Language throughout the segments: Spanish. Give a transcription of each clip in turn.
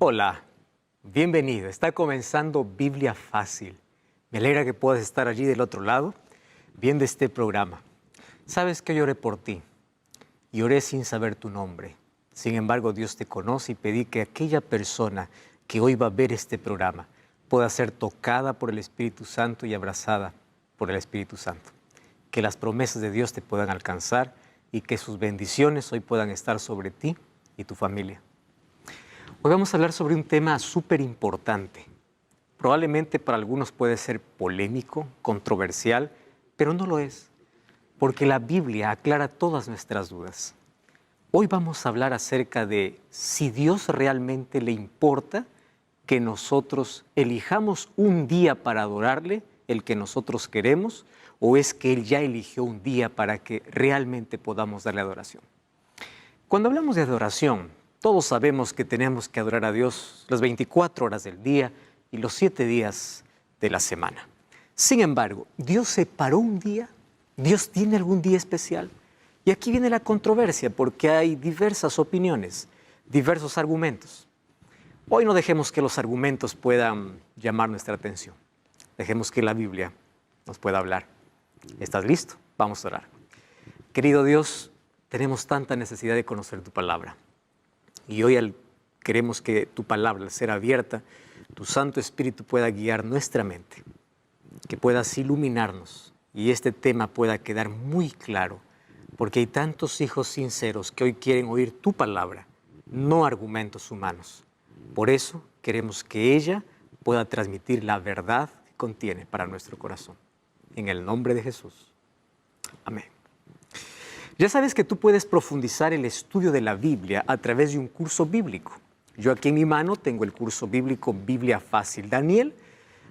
Hola, bienvenido. Está comenzando Biblia Fácil. Me alegra que puedas estar allí del otro lado viendo este programa. Sabes que yo oré por ti y oré sin saber tu nombre. Sin embargo, Dios te conoce y pedí que aquella persona que hoy va a ver este programa pueda ser tocada por el Espíritu Santo y abrazada por el Espíritu Santo. Que las promesas de Dios te puedan alcanzar y que sus bendiciones hoy puedan estar sobre ti y tu familia. Hoy vamos a hablar sobre un tema súper importante. Probablemente para algunos puede ser polémico, controversial, pero no lo es, porque la Biblia aclara todas nuestras dudas. Hoy vamos a hablar acerca de si Dios realmente le importa que nosotros elijamos un día para adorarle, el que nosotros queremos, o es que Él ya eligió un día para que realmente podamos darle adoración. Cuando hablamos de adoración, todos sabemos que tenemos que adorar a Dios las 24 horas del día y los 7 días de la semana. Sin embargo, ¿Dios separó un día? ¿Dios tiene algún día especial? Y aquí viene la controversia porque hay diversas opiniones, diversos argumentos. Hoy no dejemos que los argumentos puedan llamar nuestra atención. Dejemos que la Biblia nos pueda hablar. ¿Estás listo? Vamos a orar. Querido Dios, tenemos tanta necesidad de conocer tu palabra. Y hoy queremos que tu palabra, al ser abierta, tu Santo Espíritu pueda guiar nuestra mente, que puedas iluminarnos y este tema pueda quedar muy claro, porque hay tantos hijos sinceros que hoy quieren oír tu palabra, no argumentos humanos. Por eso queremos que ella pueda transmitir la verdad que contiene para nuestro corazón. En el nombre de Jesús. Amén. Ya sabes que tú puedes profundizar el estudio de la Biblia a través de un curso bíblico. Yo aquí en mi mano tengo el curso bíblico Biblia Fácil Daniel,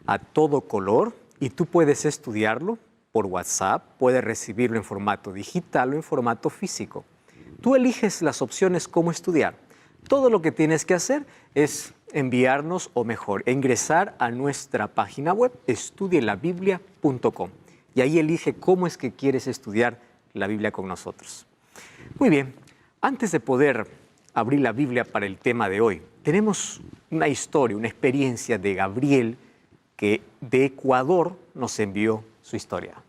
a todo color, y tú puedes estudiarlo por WhatsApp, puedes recibirlo en formato digital o en formato físico. Tú eliges las opciones cómo estudiar. Todo lo que tienes que hacer es enviarnos, o mejor, ingresar a nuestra página web, estudielabiblia.com, y ahí elige cómo es que quieres estudiar la Biblia con nosotros. Muy bien, antes de poder abrir la Biblia para el tema de hoy, tenemos una historia, una experiencia de Gabriel que de Ecuador nos envió su historia.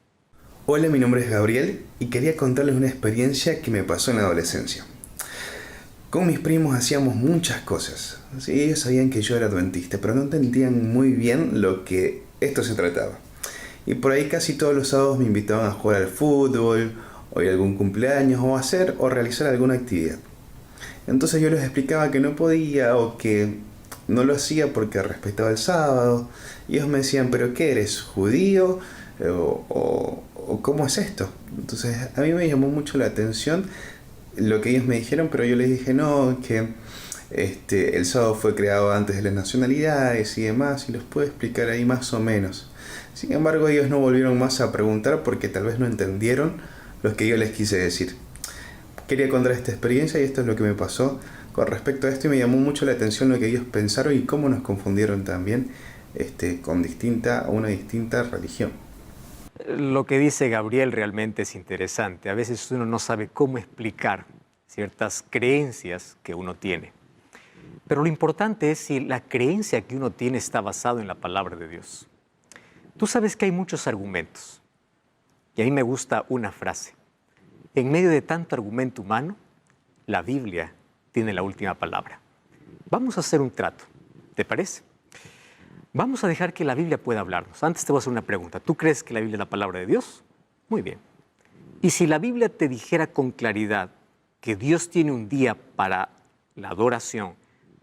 Hola, mi nombre es Gabriel y quería contarles una experiencia que me pasó en la adolescencia. Con mis primos hacíamos muchas cosas. Sí, ellos sabían que yo era adventista, pero no entendían muy bien lo que esto se trataba. Y por ahí casi todos los sábados me invitaban a jugar al fútbol, o ir a algún cumpleaños, o hacer o realizar alguna actividad. Entonces yo les explicaba que no podía o que no lo hacía porque respetaba el sábado. Y ellos me decían, ¿pero qué eres? ¿Judío? ¿O cómo es esto? Entonces a mí me llamó mucho la atención lo que ellos me dijeron, pero yo les dije no, que el sábado fue creado antes de las nacionalidades y demás, y los puedo explicar ahí más o menos. Sin embargo, ellos no volvieron más a preguntar porque tal vez no entendieron lo que yo les quise decir. Quería contar esta experiencia y esto es lo que me pasó con respecto a esto, y me llamó mucho la atención lo que ellos pensaron y cómo nos confundieron también con una distinta religión. Lo que dice Gabriel realmente es interesante. A veces uno no sabe cómo explicar ciertas creencias que uno tiene. Pero lo importante es si la creencia que uno tiene está basada en la palabra de Dios. Tú sabes que hay muchos argumentos. Y a mí me gusta una frase. En medio de tanto argumento humano, la Biblia tiene la última palabra. Vamos a hacer un trato, ¿te parece? Vamos a dejar que la Biblia pueda hablarnos. Antes te voy a hacer una pregunta. ¿Tú crees que la Biblia es la palabra de Dios? Muy bien. Y si la Biblia te dijera con claridad que Dios tiene un día para la adoración,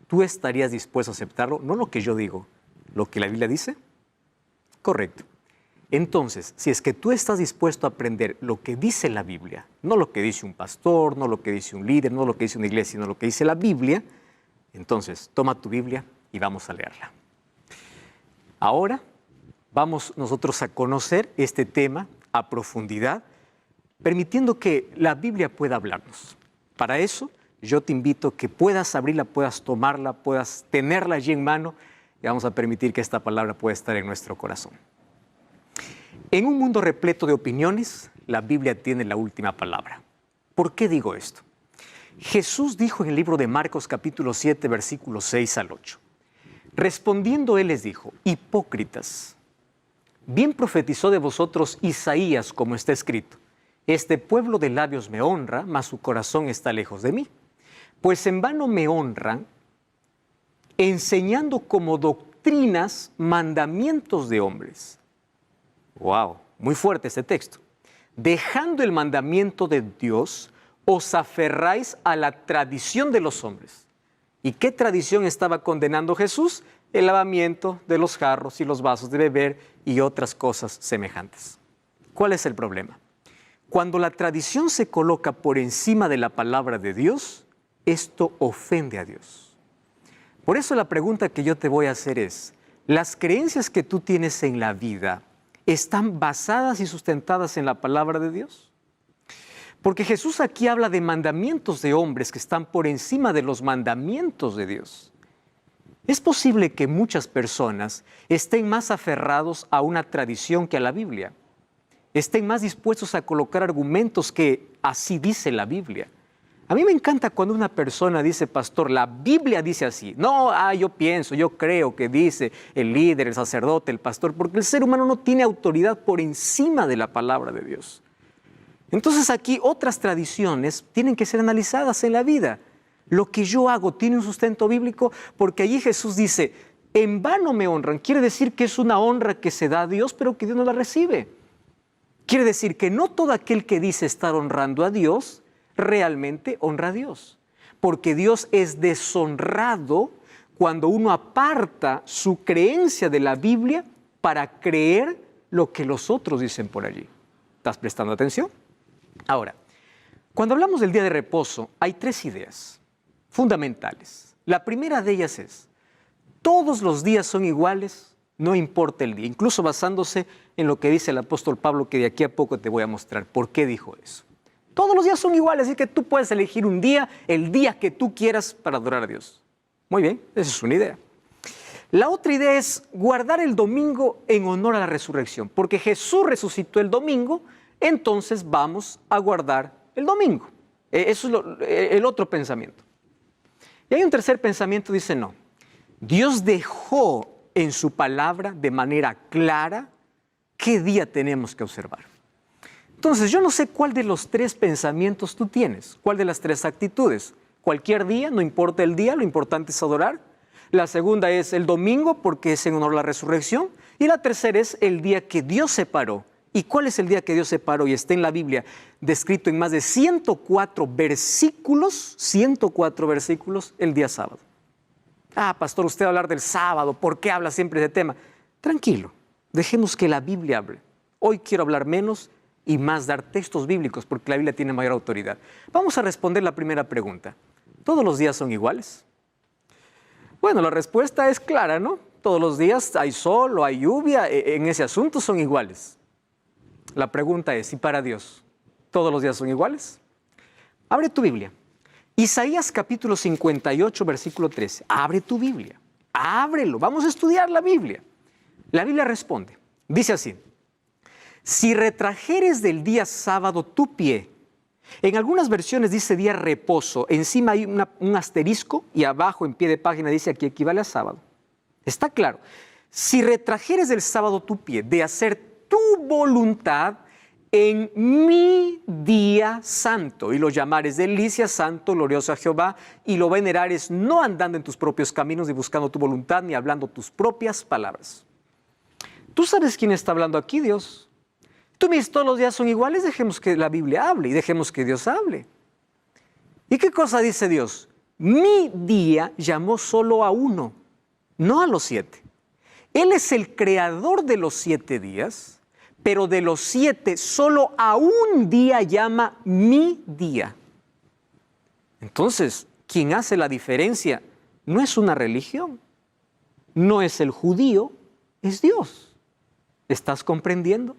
¿tú estarías dispuesto a aceptarlo? No lo que yo digo, lo que la Biblia dice. Correcto. Entonces, si es que tú estás dispuesto a aprender lo que dice la Biblia, no lo que dice un pastor, no lo que dice un líder, no lo que dice una iglesia, sino lo que dice la Biblia, entonces toma tu Biblia y vamos a leerla. Ahora vamos nosotros a conocer este tema a profundidad, permitiendo que la Biblia pueda hablarnos. Para eso, yo te invito a que puedas abrirla, puedas tomarla, puedas tenerla allí en mano, y vamos a permitir que esta palabra pueda estar en nuestro corazón. En un mundo repleto de opiniones, la Biblia tiene la última palabra. ¿Por qué digo esto? Jesús dijo en el libro de Marcos capítulo 7, versículos 6 al 8. Respondiendo él les dijo, hipócritas, bien profetizó de vosotros Isaías como está escrito. Este pueblo de labios me honra, mas su corazón está lejos de mí. Pues en vano me honran, enseñando como doctrinas mandamientos de hombres. ¡Wow! Muy fuerte este texto. Dejando el mandamiento de Dios, os aferráis a la tradición de los hombres. ¿Y qué tradición estaba condenando Jesús? El lavamiento de los jarros y los vasos de beber y otras cosas semejantes. ¿Cuál es el problema? Cuando la tradición se coloca por encima de la palabra de Dios, esto ofende a Dios. Por eso la pregunta que yo te voy a hacer es, ¿las creencias que tú tienes en la vida están basadas y sustentadas en la palabra de Dios? Porque Jesús aquí habla de mandamientos de hombres que están por encima de los mandamientos de Dios. Es posible que muchas personas estén más aferrados a una tradición que a la Biblia. Estén más dispuestos a colocar argumentos que así dice la Biblia. A mí me encanta cuando una persona dice, pastor, la Biblia dice así. No, yo pienso, yo creo que dice el líder, el sacerdote, el pastor, porque el ser humano no tiene autoridad por encima de la palabra de Dios. Entonces aquí otras tradiciones tienen que ser analizadas en la vida. Lo que yo hago tiene un sustento bíblico porque allí Jesús dice, en vano me honran. Quiere decir que es una honra que se da a Dios, pero que Dios no la recibe. Quiere decir que no todo aquel que dice estar honrando a Dios, realmente honra a Dios. Porque Dios es deshonrado cuando uno aparta su creencia de la Biblia para creer lo que los otros dicen por allí. ¿Estás prestando atención? Ahora, cuando hablamos del día de reposo, hay tres ideas fundamentales. La primera de ellas es, todos los días son iguales, no importa el día, incluso basándose en lo que dice el apóstol Pablo, que de aquí a poco te voy a mostrar por qué dijo eso. Todos los días son iguales, así que tú puedes elegir un día, el día que tú quieras para adorar a Dios. Muy bien, esa es una idea. La otra idea es guardar el domingo en honor a la resurrección, porque Jesús resucitó el domingo, entonces vamos a guardar el domingo. Eso es el otro pensamiento. Y hay un tercer pensamiento, dice no. Dios dejó en su palabra de manera clara qué día tenemos que observar. Entonces, yo no sé cuál de los tres pensamientos tú tienes, cuál de las tres actitudes. Cualquier día, no importa el día, lo importante es adorar. La segunda es el domingo, porque es en honor a la resurrección. Y la tercera es el día que Dios separó. ¿Y cuál es el día que Dios separó? Y está en la Biblia, descrito en más de 104 versículos, el día sábado. Pastor, usted va a hablar del sábado, ¿por qué habla siempre de ese tema? Tranquilo, dejemos que la Biblia hable. Hoy quiero hablar menos y más dar textos bíblicos, porque la Biblia tiene mayor autoridad. Vamos a responder la primera pregunta. ¿Todos los días son iguales? Bueno, la respuesta es clara, ¿no? Todos los días hay sol o hay lluvia, en ese asunto son iguales. La pregunta es, ¿y para Dios todos los días son iguales? Abre tu Biblia. Isaías capítulo 58, versículo 13. Abre tu Biblia. Ábrelo. Vamos a estudiar la Biblia. La Biblia responde. Dice así. Si retrajeres del día sábado tu pie. En algunas versiones dice día reposo. Encima hay un asterisco y abajo en pie de página dice aquí equivale a sábado. Está claro. Si retrajeres del sábado tu pie de hacer tu voluntad en mi día santo, y lo llamares delicia, santo, glorioso a Jehová, y lo venerares no andando en tus propios caminos, ni buscando tu voluntad, ni hablando tus propias palabras. ¿Tú sabes quién está hablando aquí, Dios? Tú me dices, todos los días son iguales, dejemos que la Biblia hable, y dejemos que Dios hable. ¿Y qué cosa dice Dios? Mi día llamó solo a uno, no a los 7. Él es el creador de los 7 días, pero de los 7 solo a un día llama mi día. Entonces, quien hace la diferencia no es una religión, no es el judío, es Dios. ¿Estás comprendiendo?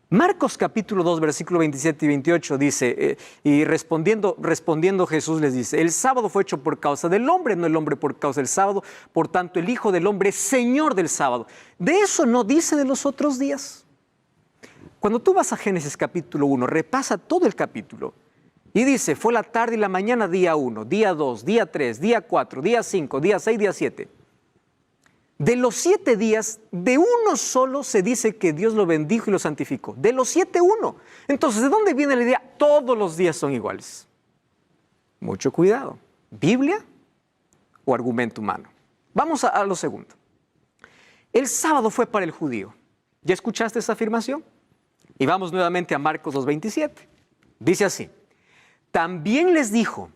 Marcos capítulo 2, versículo 27 y 28 dice, y respondiendo Jesús les dice, el sábado fue hecho por causa del hombre, no el hombre por causa del sábado, por tanto el Hijo del Hombre es Señor del sábado. De eso no dice de los otros días. Cuando tú vas a Génesis capítulo 1, repasa todo el capítulo Y dice, fue la tarde y la mañana, día 1, día 2, día 3, día 4, día 5, día 6, día 7. De los 7 días, de uno solo se dice que Dios lo bendijo y lo santificó. De los 7, uno. Entonces, ¿de dónde viene la idea? Todos los días son iguales. Mucho cuidado. ¿Biblia o argumento humano? Vamos a lo segundo. El sábado fue para el judío. ¿Ya escuchaste esa afirmación? Y vamos nuevamente a Marcos 2:27. Dice así. También les dijo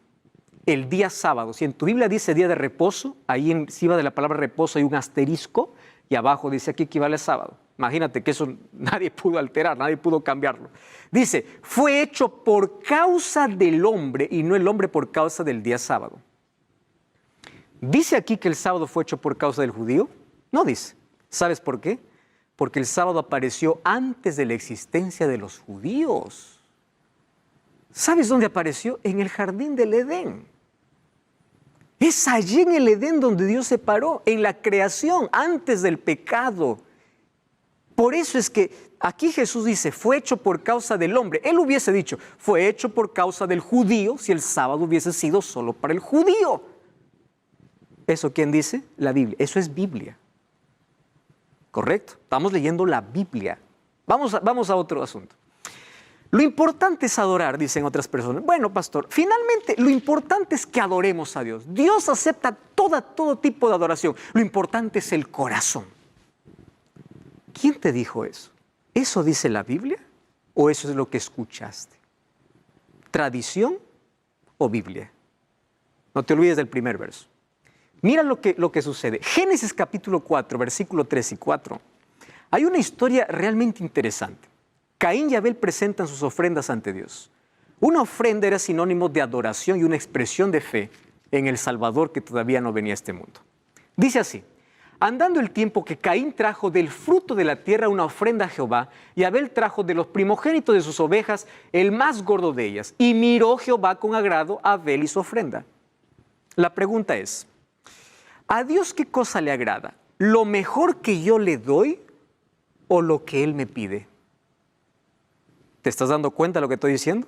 el día sábado. Si en tu Biblia dice día de reposo, ahí encima de la palabra reposo hay un asterisco y abajo dice aquí equivale a sábado. Imagínate que eso nadie pudo alterar, nadie pudo cambiarlo. Dice, fue hecho por causa del hombre y no el hombre por causa del día sábado. ¿Dice aquí que el sábado fue hecho por causa del judío? No dice. ¿Sabes por qué? Porque el sábado apareció antes de la existencia de los judíos. ¿Sabes dónde apareció? En el jardín del Edén. Es allí en el Edén donde Dios se paró, en la creación, antes del pecado. Por eso es que aquí Jesús dice, fue hecho por causa del hombre. Él hubiese dicho, fue hecho por causa del judío, si el sábado hubiese sido solo para el judío. ¿Eso quién dice? La Biblia. Eso es Biblia. ¿Correcto? Estamos leyendo la Biblia. Vamos a otro asunto. Lo importante es adorar, dicen otras personas. Bueno, pastor, finalmente lo importante es que adoremos a Dios. Dios acepta todo tipo de adoración. Lo importante es el corazón. ¿Quién te dijo eso? ¿Eso dice la Biblia o eso es lo que escuchaste? ¿Tradición o Biblia? No te olvides del primer verso. Mira lo que sucede. Génesis capítulo 4, versículo 3 y 4. Hay una historia realmente interesante. Caín y Abel presentan sus ofrendas ante Dios. Una ofrenda era sinónimo de adoración y una expresión de fe en el Salvador que todavía no venía a este mundo. Dice así, andando el tiempo que Caín trajo del fruto de la tierra una ofrenda a Jehová, y Abel trajo de los primogénitos de sus ovejas el más gordo de ellas, y miró Jehová con agrado a Abel y su ofrenda. La pregunta es, ¿a Dios qué cosa le agrada? ¿Lo mejor que yo le doy o lo que Él me pide? ¿Te estás dando cuenta de lo que estoy diciendo?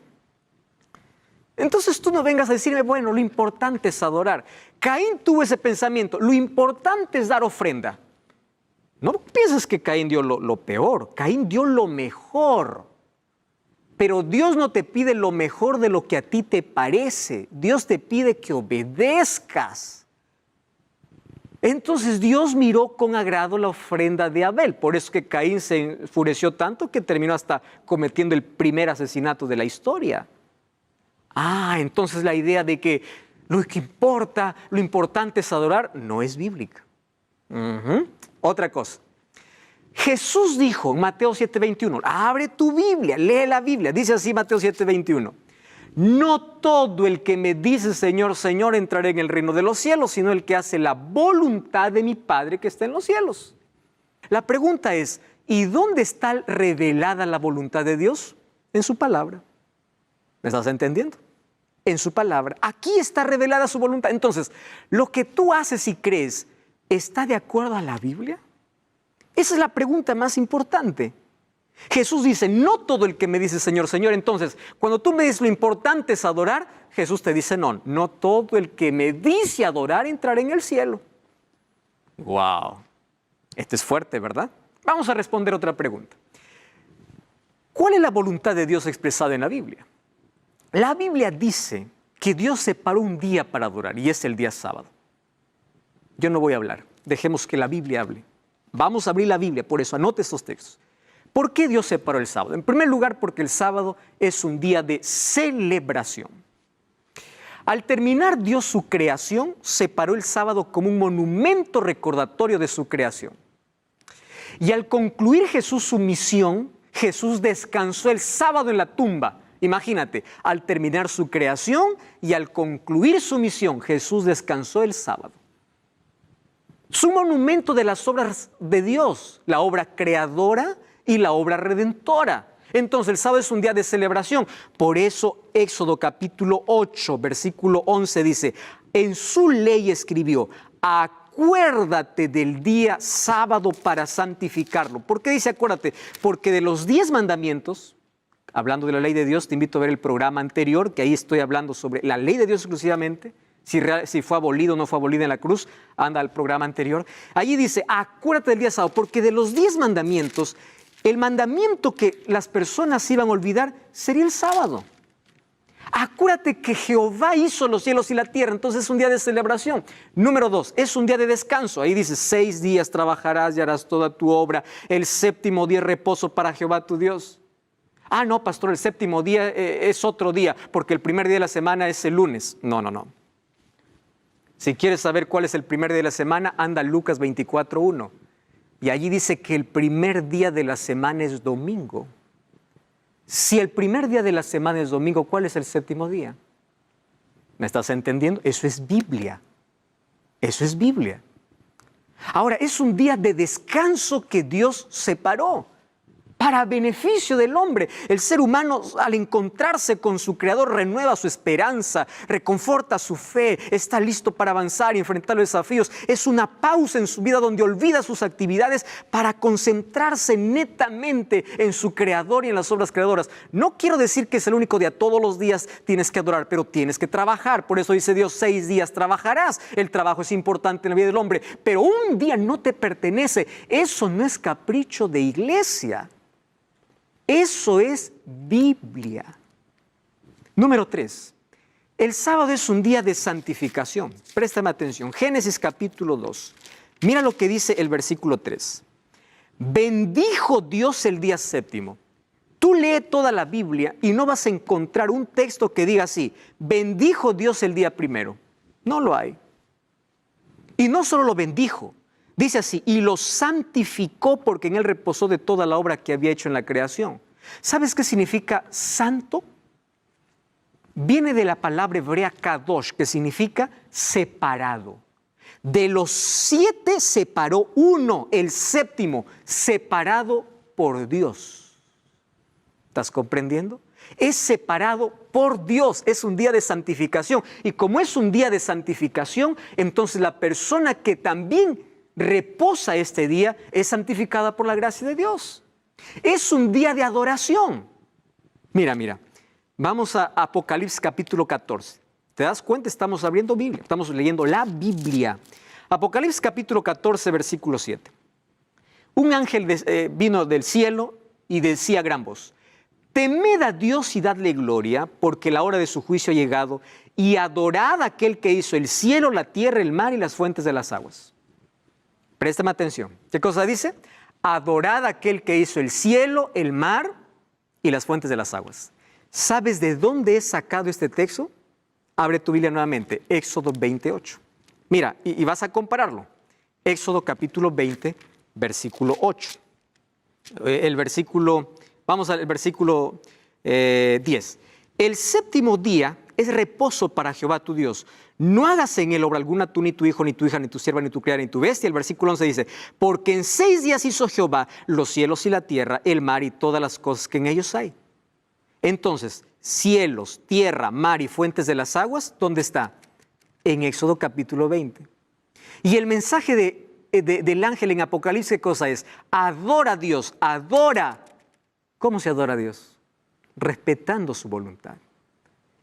Entonces tú no vengas a decirme, bueno, lo importante es adorar. Caín tuvo ese pensamiento, lo importante es dar ofrenda. No pienses que Caín dio lo peor, Caín dio lo mejor. Pero Dios no te pide lo mejor de lo que a ti te parece. Dios te pide que obedezcas. Entonces Dios miró con agrado la ofrenda de Abel. Por eso que Caín se enfureció tanto que terminó hasta cometiendo el primer asesinato de la historia. Entonces la idea de que lo importante es adorar, no es bíblica. Otra cosa. Jesús dijo en Mateo 7:21, abre tu Biblia, lee la Biblia. Dice así Mateo 7:21. No todo el que me dice Señor, Señor entrará en el reino de los cielos, sino el que hace la voluntad de mi Padre que está en los cielos. La pregunta es, ¿y dónde está revelada la voluntad de Dios? En su palabra. ¿Me estás entendiendo? En su palabra. Aquí está revelada su voluntad. Entonces, lo que tú haces y crees, ¿está de acuerdo a la Biblia? Esa es la pregunta más importante. Jesús dice, no todo el que me dice Señor, Señor. Entonces, cuando tú me dices lo importante es adorar, Jesús te dice, no todo el que me dice adorar entrará en el cielo. ¡Wow! Este es fuerte, ¿verdad? Vamos a responder otra pregunta. ¿Cuál es la voluntad de Dios expresada en la Biblia? La Biblia dice que Dios separó un día para adorar y es el día sábado. Yo no voy a hablar, dejemos que la Biblia hable. Vamos a abrir la Biblia, por eso anote estos textos. ¿Por qué Dios separó el sábado? En primer lugar, porque el sábado es un día de celebración. Al terminar Dios su creación, separó el sábado como un monumento recordatorio de su creación. Y al concluir Jesús su misión, Jesús descansó el sábado en la tumba. Imagínate, al terminar su creación y al concluir su misión, Jesús descansó el sábado. Es un monumento de las obras de Dios, la obra creadora y la obra redentora. Entonces el sábado es un día de celebración. Por eso Éxodo capítulo 8, versículo 11 dice, en su ley escribió, acuérdate del día sábado para santificarlo. ¿Por qué dice acuérdate? Porque de los 10 mandamientos, hablando de la ley de Dios, te invito a ver el programa anterior, que ahí estoy hablando sobre la ley de Dios exclusivamente, si fue abolido o no fue abolida en la cruz, anda al programa anterior. Allí dice, acuérdate del día sábado, porque de los 10 mandamientos, el mandamiento que las personas iban a olvidar sería el sábado. Acuérdate que Jehová hizo los cielos y la tierra, entonces es un día de celebración. Número 2, es un día de descanso. Ahí dice, 6 días trabajarás y harás toda tu obra. El séptimo día es reposo para Jehová tu Dios. Ah, no, pastor, el séptimo día es otro día, porque el primer día de la semana es el lunes. No. Si quieres saber cuál es el primer día de la semana, anda a Lucas 24:1. Y allí dice que el primer día de la semana es domingo. Si el primer día de la semana es domingo, ¿cuál es el séptimo día? ¿Me estás entendiendo? Eso es Biblia. Eso es Biblia. Ahora, es un día de descanso que Dios separó para beneficio del hombre. El ser humano, al encontrarse con su Creador, renueva su esperanza, reconforta su fe, está listo para avanzar y enfrentar los desafíos. Es una pausa en su vida donde olvida sus actividades para concentrarse netamente en su Creador y en las obras creadoras. No quiero decir que es el único día, todos los días tienes que adorar, pero tienes que trabajar. Por eso dice Dios, 6 días trabajarás. El trabajo es importante en la vida del hombre, pero un día no te pertenece. Eso no es capricho de iglesia. Eso es Biblia. Número 3. El sábado es un día de santificación. Préstame atención. Génesis capítulo 2. Mira lo que dice el versículo 3. Bendijo Dios el día séptimo. Tú lee toda la Biblia y no vas a encontrar un texto que diga así, bendijo Dios el día primero. No lo hay. Y no solo lo bendijo. Dice así, y lo santificó porque en él reposó de toda la obra que había hecho en la creación. ¿Sabes qué significa santo? Viene de la palabra hebrea kadosh, que significa separado. De los 7 separó uno, el séptimo, separado por Dios. ¿Estás comprendiendo? Es separado por Dios, es un día de santificación. Y como es un día de santificación, entonces la persona que también reposa este día es santificada por la gracia de Dios. Es un día de adoración. Mira, vamos a Apocalipsis capítulo 14. ¿Te das cuenta? Estamos abriendo Biblia, estamos leyendo la Biblia. Apocalipsis capítulo 14, versículo 7. Un ángel vino del cielo y decía a gran voz, temed a Dios y dadle gloria, porque la hora de su juicio ha llegado, y adorad a aquel que hizo el cielo, la tierra, el mar y las fuentes de las aguas. Préstame atención. ¿Qué cosa dice? Adorad a aquel que hizo el cielo, el mar y las fuentes de las aguas. ¿Sabes de dónde es sacado este texto? Abre tu Biblia nuevamente, Éxodo 28. Mira, y vas a compararlo. Éxodo capítulo 20, versículo 8. Vamos al versículo 10. El séptimo día es reposo para Jehová tu Dios. No hagas en él obra alguna tú, ni tu hijo, ni tu hija, ni tu sierva, ni tu criada, ni tu bestia. El versículo 11 dice, porque en 6 días hizo Jehová los cielos y la tierra, el mar y todas las cosas que en ellos hay. Entonces, cielos, tierra, mar y fuentes de las aguas, ¿dónde está? En Éxodo capítulo 20. Y el mensaje del ángel en Apocalipsis, ¿qué cosa es? Adora a Dios, adora. ¿Cómo se adora a Dios? Respetando su voluntad.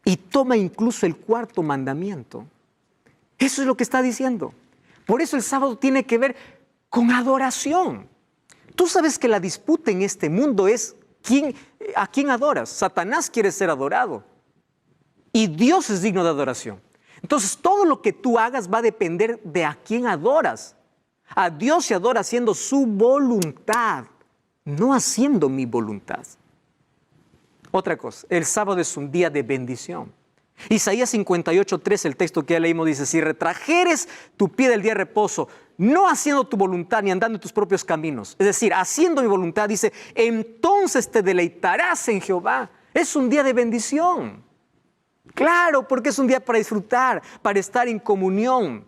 Y toma incluso el 4º mandamiento. Eso es lo que está diciendo. Por eso el sábado tiene que ver con adoración. Tú sabes que la disputa en este mundo es ¿a quién adoras? Satanás quiere ser adorado. Y Dios es digno de adoración. Entonces todo lo que tú hagas va a depender de a quién adoras. A Dios se adora haciendo su voluntad, no haciendo mi voluntad. Otra cosa, el sábado es un día de bendición. Isaías 58:3, el texto que ya leímos, dice, si retrajeres tu pie del día de reposo, no haciendo tu voluntad ni andando en tus propios caminos, es decir, haciendo mi voluntad, dice, entonces te deleitarás en Jehová. Es un día de bendición. Claro, porque es un día para disfrutar, para estar en comunión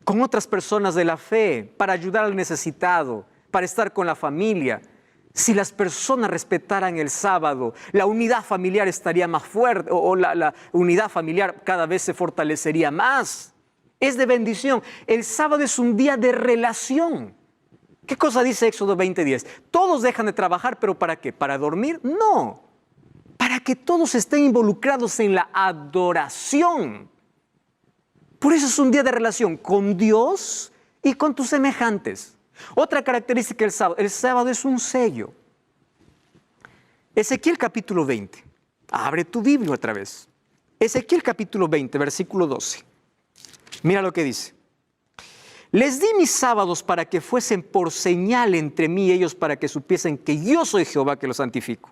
con otras personas de la fe, para ayudar al necesitado, para estar con la familia. Si las personas respetaran el sábado, la unidad familiar estaría más fuerte o la unidad familiar cada vez se fortalecería más. Es de bendición. El sábado es un día de relación. ¿Qué cosa dice Éxodo 20:10? Todos dejan de trabajar, ¿pero para qué? ¿Para dormir? No. que todos estén involucrados en la adoración. Por eso es un día de relación con Dios y con tus semejantes. Otra característica del sábado, el sábado es un sello. Ezequiel capítulo 20. Abre tu Biblia otra vez. Ezequiel capítulo 20, versículo 12. Mira lo que dice. Les di mis sábados para que fuesen por señal entre mí y ellos, para que supiesen que yo soy Jehová que los santifico.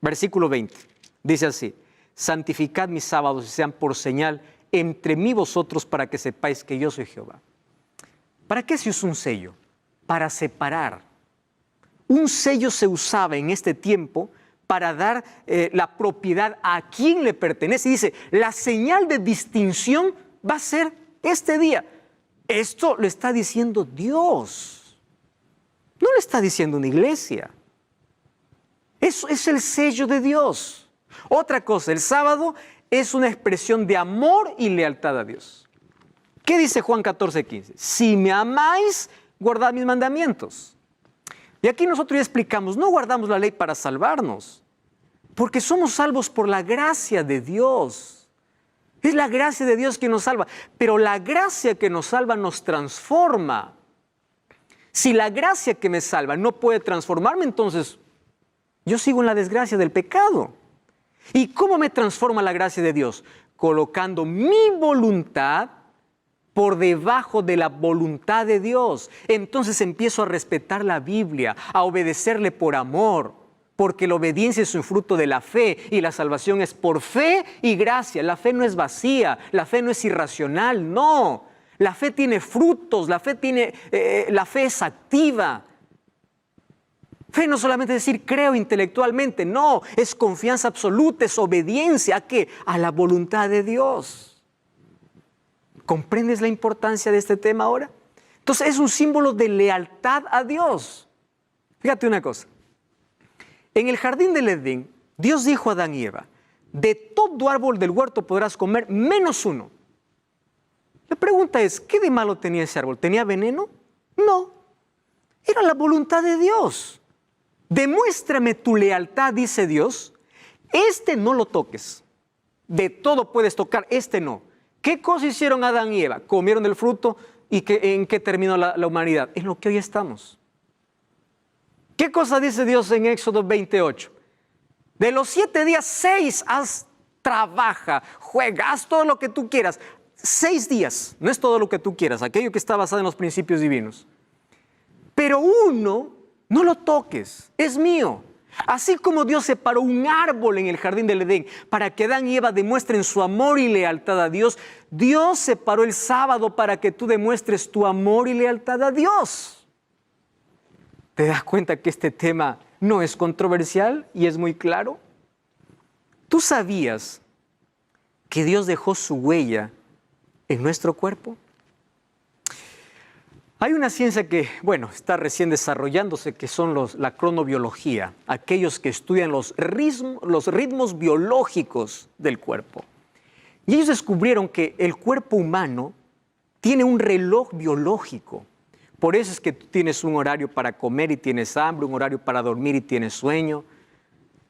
Versículo 20. Dice así. Santificad mis sábados y sean por señal entre mí y vosotros, para que sepáis que yo soy Jehová. ¿Para qué se usa un sello? Para separar. Un sello se usaba en este tiempo para dar la propiedad a quien le pertenece. Y dice, la señal de distinción va a ser este día. Esto lo está diciendo Dios. No lo está diciendo una iglesia. Eso es el sello de Dios. Otra cosa, el sábado es una expresión de amor y lealtad a Dios. ¿Qué dice Juan 14:15? Si me amáis, guardad mis mandamientos. Y aquí nosotros ya explicamos, no guardamos la ley para salvarnos, porque somos salvos por la gracia de Dios. Es la gracia de Dios que nos salva, pero la gracia que nos salva nos transforma. Si la gracia que me salva no puede transformarme, entonces yo sigo en la desgracia del pecado. ¿Y cómo me transforma la gracia de Dios? Colocando mi voluntad por debajo de la voluntad de Dios. Entonces empiezo a respetar la Biblia, a obedecerle por amor, porque la obediencia es un fruto de la fe y la salvación es por fe y gracia. La fe no es vacía, la fe no es irracional, no. La fe tiene frutos, la fe es activa. Fe no solamente es decir creo intelectualmente, no, es confianza absoluta, es obediencia. ¿A qué? A la voluntad de Dios. ¿Comprendes la importancia de este tema ahora? Entonces es un símbolo de lealtad a Dios. Fíjate una cosa. En el jardín del Edén, Dios dijo a Adán y Eva, de todo árbol del huerto podrás comer menos uno. La pregunta es, ¿qué de malo tenía ese árbol? ¿Tenía veneno? No, era la voluntad de Dios. Demuéstrame tu lealtad, dice Dios. Este no lo toques. De todo puedes tocar, este no. ¿Qué cosa hicieron Adán y Eva? Comieron del fruto y ¿en qué terminó la humanidad? En lo que hoy estamos. ¿Qué cosa dice Dios en Éxodo 28? De los 7 días, 6 trabaja, juega, haz todo lo que tú quieras. 6 días, no es todo lo que tú quieras, aquello que está basado en los principios divinos. Pero uno, no lo toques, es mío. Así como Dios separó un árbol en el jardín del Edén para que Adán y Eva demuestren su amor y lealtad a Dios, Dios separó el sábado para que tú demuestres tu amor y lealtad a Dios. ¿Te das cuenta que este tema no es controversial y es muy claro? ¿Tú sabías que Dios dejó su huella en nuestro cuerpo? Hay una ciencia que, está recién desarrollándose, que son la cronobiología, aquellos que estudian los ritmos biológicos del cuerpo. Y ellos descubrieron que el cuerpo humano tiene un reloj biológico. Por eso es que tú tienes un horario para comer y tienes hambre, un horario para dormir y tienes sueño.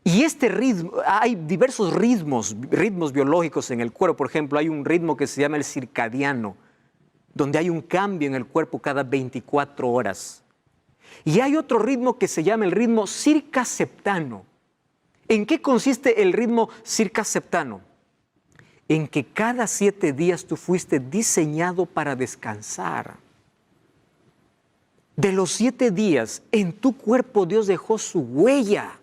Y este ritmo, hay diversos ritmos biológicos en el cuerpo. Por ejemplo, hay un ritmo que se llama el circadiano, donde hay un cambio en el cuerpo cada 24 horas. Y hay otro ritmo que se llama el ritmo circaseptano. ¿En qué consiste el ritmo circaseptano? En que cada 7 días tú fuiste diseñado para descansar. De los 7 días, en tu cuerpo Dios dejó su huella.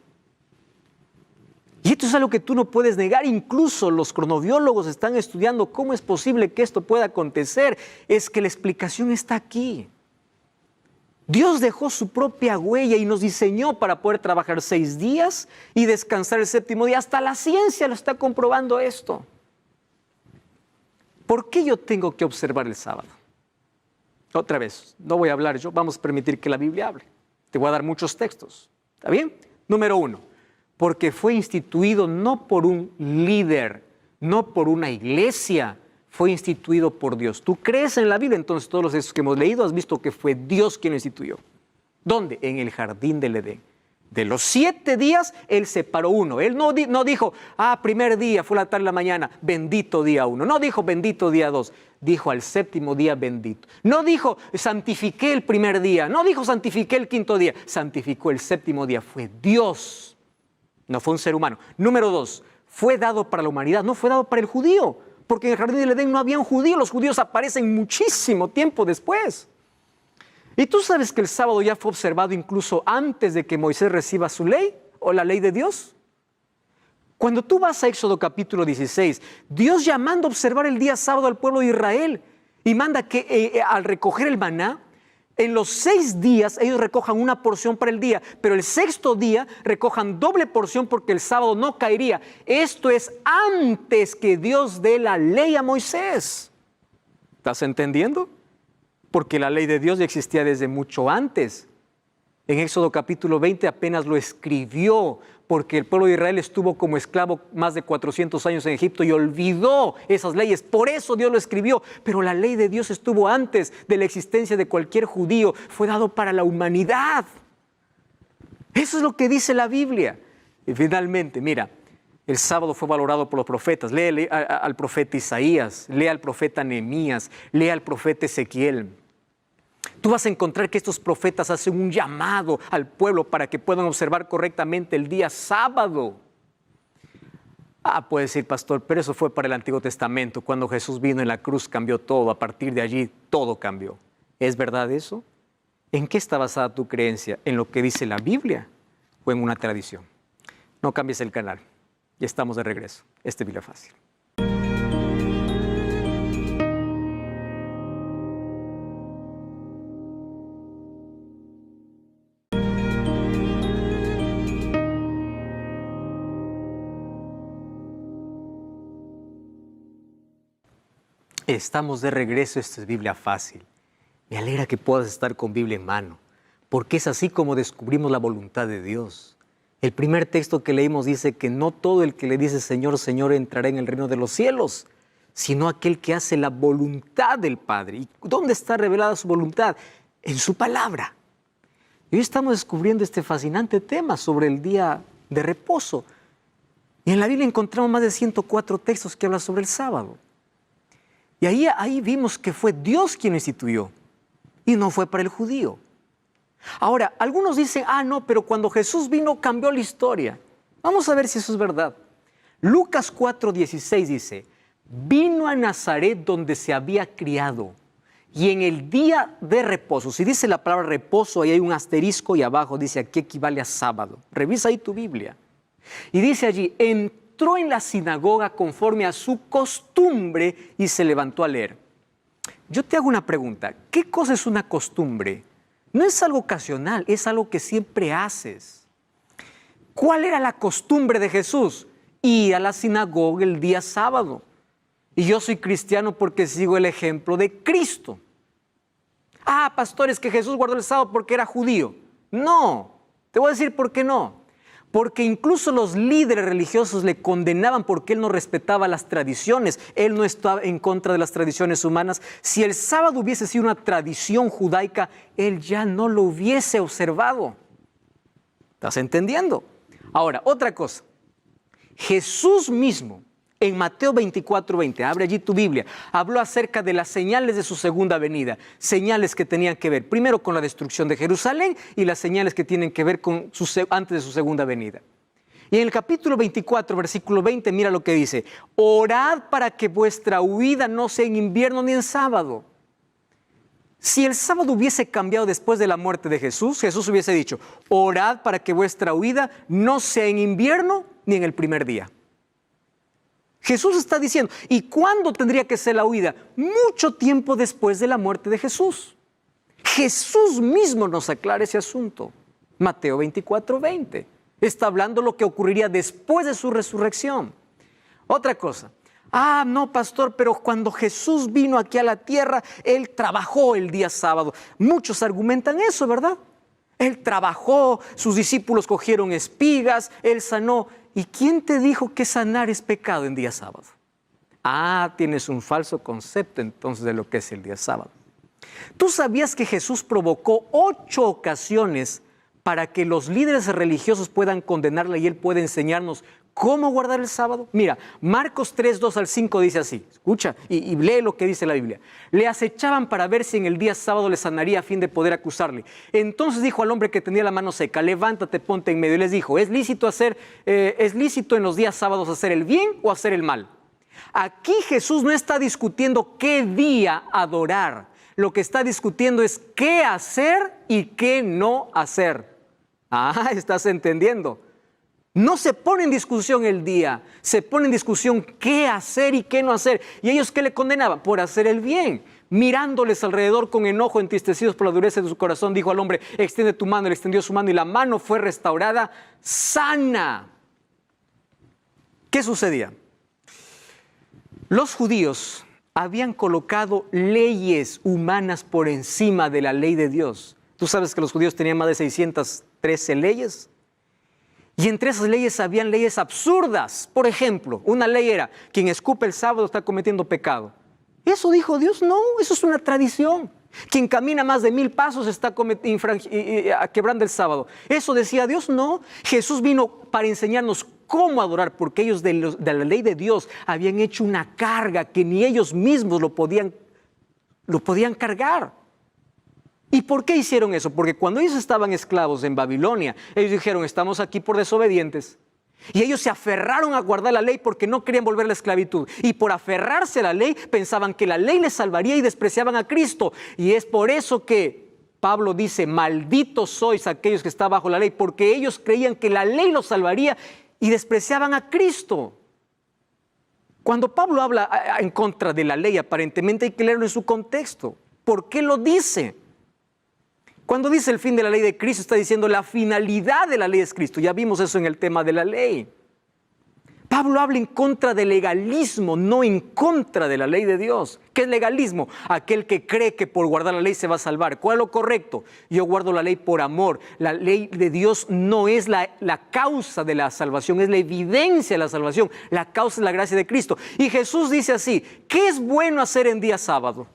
Y esto es algo que tú no puedes negar. Incluso los cronobiólogos están estudiando cómo es posible que esto pueda acontecer. Es que la explicación está aquí. Dios dejó su propia huella y nos diseñó para poder trabajar 6 días y descansar el 7º día. Hasta la ciencia lo está comprobando esto. ¿Por qué yo tengo que observar el sábado? Otra vez, no voy a hablar yo, vamos a permitir que la Biblia hable. Te voy a dar muchos textos. ¿Está bien? Número 1. Porque fue instituido no por un líder, no por una iglesia, fue instituido por Dios. Tú crees en la Biblia, entonces todos los textos que hemos leído has visto que fue Dios quien lo instituyó. ¿Dónde? En el jardín del Edén. De los 7 días, Él separó uno. Él no dijo, primer día, fue la tarde de la mañana, bendito día 1. No dijo, bendito día 2. Dijo, al 7º día, bendito. No dijo, santifiqué el primer día. No dijo, santifiqué el 5º día. Santificó el 7º día. Fue Dios. No fue un ser humano. Número 2, fue dado para la humanidad. No fue dado para el judío. Porque en el jardín del Edén no había un judío. Los judíos aparecen muchísimo tiempo después. ¿Y tú sabes que el sábado ya fue observado incluso antes de que Moisés reciba su ley o la ley de Dios? Cuando tú vas a Éxodo capítulo 16, Dios ya manda observar el día sábado al pueblo de Israel y manda que al recoger el maná, en los 6 días ellos recojan una porción para el día, pero el 6º día recojan doble porción porque el sábado no caería. Esto es antes que Dios dé la ley a Moisés. ¿Estás entendiendo? Porque la ley de Dios ya existía desde mucho antes. En Éxodo capítulo 20 apenas lo escribió, porque el pueblo de Israel estuvo como esclavo más de 400 años en Egipto y olvidó esas leyes. Por eso Dios lo escribió. Pero la ley de Dios estuvo antes de la existencia de cualquier judío. Fue dado para la humanidad. Eso es lo que dice la Biblia. Y finalmente, mira, el sábado fue valorado por los profetas. Lee al profeta Isaías, lee al profeta Nehemías, lee al profeta Ezequiel. Tú vas a encontrar que estos profetas hacen un llamado al pueblo para que puedan observar correctamente el día sábado. Puede decir, pastor, pero eso fue para el Antiguo Testamento. Cuando Jesús vino en la cruz cambió todo. A partir de allí todo cambió. ¿Es verdad eso? ¿En qué está basada tu creencia? ¿En lo que dice la Biblia o en una tradición? No cambies el canal. Ya estamos de regreso. Biblia Fácil. Estamos de regreso. Esto es Biblia Fácil. Me alegra que puedas estar con Biblia en mano, porque es así como descubrimos la voluntad de Dios. El primer texto que leímos dice que no todo el que le dice Señor, Señor entrará en el reino de los cielos, sino aquel que hace la voluntad del Padre. ¿Y dónde está revelada su voluntad? En su palabra. Y hoy estamos descubriendo este fascinante tema sobre el día de reposo. Y en la Biblia encontramos más de 104 textos que hablan sobre el sábado. Y ahí vimos que fue Dios quien lo instituyó y no fue para el judío. Ahora, algunos dicen, no, pero cuando Jesús vino cambió la historia. Vamos a ver si eso es verdad. Lucas 4:16 dice, vino a Nazaret donde se había criado y en el día de reposo. Si dice la palabra reposo, ahí hay un asterisco y abajo dice aquí equivale a sábado. Revisa ahí tu Biblia. Y dice allí, entró en la sinagoga conforme a su costumbre y se levantó a leer. Yo te hago una pregunta, ¿qué cosa es una costumbre? No es algo ocasional, es algo que siempre haces. ¿Cuál era la costumbre de Jesús? Ir a la sinagoga el día sábado. Y yo soy cristiano porque sigo el ejemplo de Cristo. Pastor, es que Jesús guardó el sábado porque era judío. No, te voy a decir por qué no. Porque incluso los líderes religiosos le condenaban porque él no respetaba las tradiciones. Él no estaba en contra de las tradiciones humanas. Si el sábado hubiese sido una tradición judaica, él ya no lo hubiese observado. ¿Estás entendiendo? Ahora, otra cosa. Jesús mismo, en Mateo 24:20, abre allí tu Biblia, habló acerca de las señales de su segunda venida, señales que tenían que ver primero con la destrucción de Jerusalén y las señales que tienen que ver con antes de su segunda venida. Y en el capítulo 24, versículo 20, mira lo que dice, orad para que vuestra huida no sea en invierno ni en sábado. Si el sábado hubiese cambiado después de la muerte de Jesús, Jesús hubiese dicho, orad para que vuestra huida no sea en invierno ni en el primer día. Jesús está diciendo, ¿y cuándo tendría que ser la huida? Mucho tiempo después de la muerte de Jesús. Jesús mismo nos aclara ese asunto. Mateo 24:20. Está hablando lo que ocurriría después de su resurrección. Otra cosa. No, pastor, pero cuando Jesús vino aquí a la tierra, Él trabajó el día sábado. Muchos argumentan eso, ¿verdad? Él trabajó, sus discípulos cogieron espigas, Él sanó. ¿Y quién te dijo que sanar es pecado en día sábado? Tienes un falso concepto entonces de lo que es el día sábado. ¿Tú sabías que Jesús provocó 8 ocasiones para que los líderes religiosos puedan condenarla y él pueda enseñarnos cómo guardar el sábado? Mira, Marcos 3, 2 al 5 dice así, escucha y lee lo que dice la Biblia. Le acechaban para ver si en el día sábado le sanaría a fin de poder acusarle. Entonces dijo al hombre que tenía la mano seca, levántate, ponte en medio. Y les dijo, ¿es lícito en los días sábados hacer el bien o hacer el mal? Aquí Jesús no está discutiendo qué día adorar. Lo que está discutiendo es qué hacer y qué no hacer. Ah, ¿estás entendiendo? No se pone en discusión el día, se pone en discusión qué hacer y qué no hacer. ¿Y ellos qué le condenaban? Por hacer el bien. Mirándoles alrededor con enojo, entristecidos por la dureza de su corazón, dijo al hombre, extiende tu mano. Él extendió su mano y la mano fue restaurada sana. ¿Qué sucedía? Los judíos habían colocado leyes humanas por encima de la ley de Dios. Tú sabes que los judíos tenían más de 613 leyes. Y entre esas leyes habían leyes absurdas. Por ejemplo, una ley era, quien escupe el sábado está cometiendo pecado. ¿Eso dijo Dios? No, eso es una tradición. Quien camina más de 1000 pasos está quebrando el sábado. ¿Eso decía Dios? No. Jesús vino para enseñarnos cómo adorar, porque ellos de la ley de Dios habían hecho una carga que ni ellos mismos lo podían cargar. ¿Y por qué hicieron eso? Porque cuando ellos estaban esclavos en Babilonia, ellos dijeron, estamos aquí por desobedientes. Y ellos se aferraron a guardar la ley porque no querían volver a la esclavitud. Y por aferrarse a la ley, pensaban que la ley les salvaría y despreciaban a Cristo. Y es por eso que Pablo dice, malditos sois aquellos que están bajo la ley, porque ellos creían que la ley los salvaría y despreciaban a Cristo. Cuando Pablo habla en contra de la ley, aparentemente hay que leerlo en su contexto. ¿Por qué lo dice? Cuando dice el fin de la ley de Cristo, está diciendo la finalidad de la ley es Cristo. Ya vimos eso en el tema de la ley. Pablo habla en contra del legalismo, no en contra de la ley de Dios. ¿Qué es legalismo? Aquel que cree que por guardar la ley se va a salvar. ¿Cuál es lo correcto? Yo guardo la ley por amor. La ley de Dios no es la causa de la salvación, es la evidencia de la salvación. La causa es la gracia de Cristo. Y Jesús dice así, ¿qué es bueno hacer en día sábado?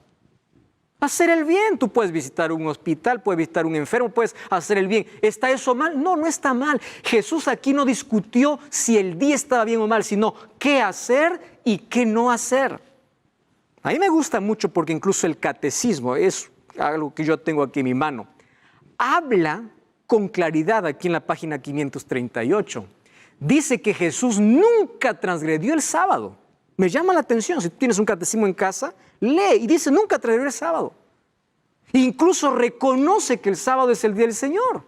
Hacer el bien. Tú puedes visitar un hospital, puedes visitar un enfermo, puedes hacer el bien. ¿Está eso mal? No, no está mal. Jesús aquí no discutió si el día estaba bien o mal, sino qué hacer y qué no hacer. A mí me gusta mucho porque incluso el catecismo, es algo que yo tengo aquí en mi mano, habla con claridad aquí en la página 538. Dice que Jesús nunca transgredió el sábado. Me llama la atención, si tú tienes un catecismo en casa, lee y dice nunca transgredió el sábado. Incluso reconoce que el sábado es el día del Señor.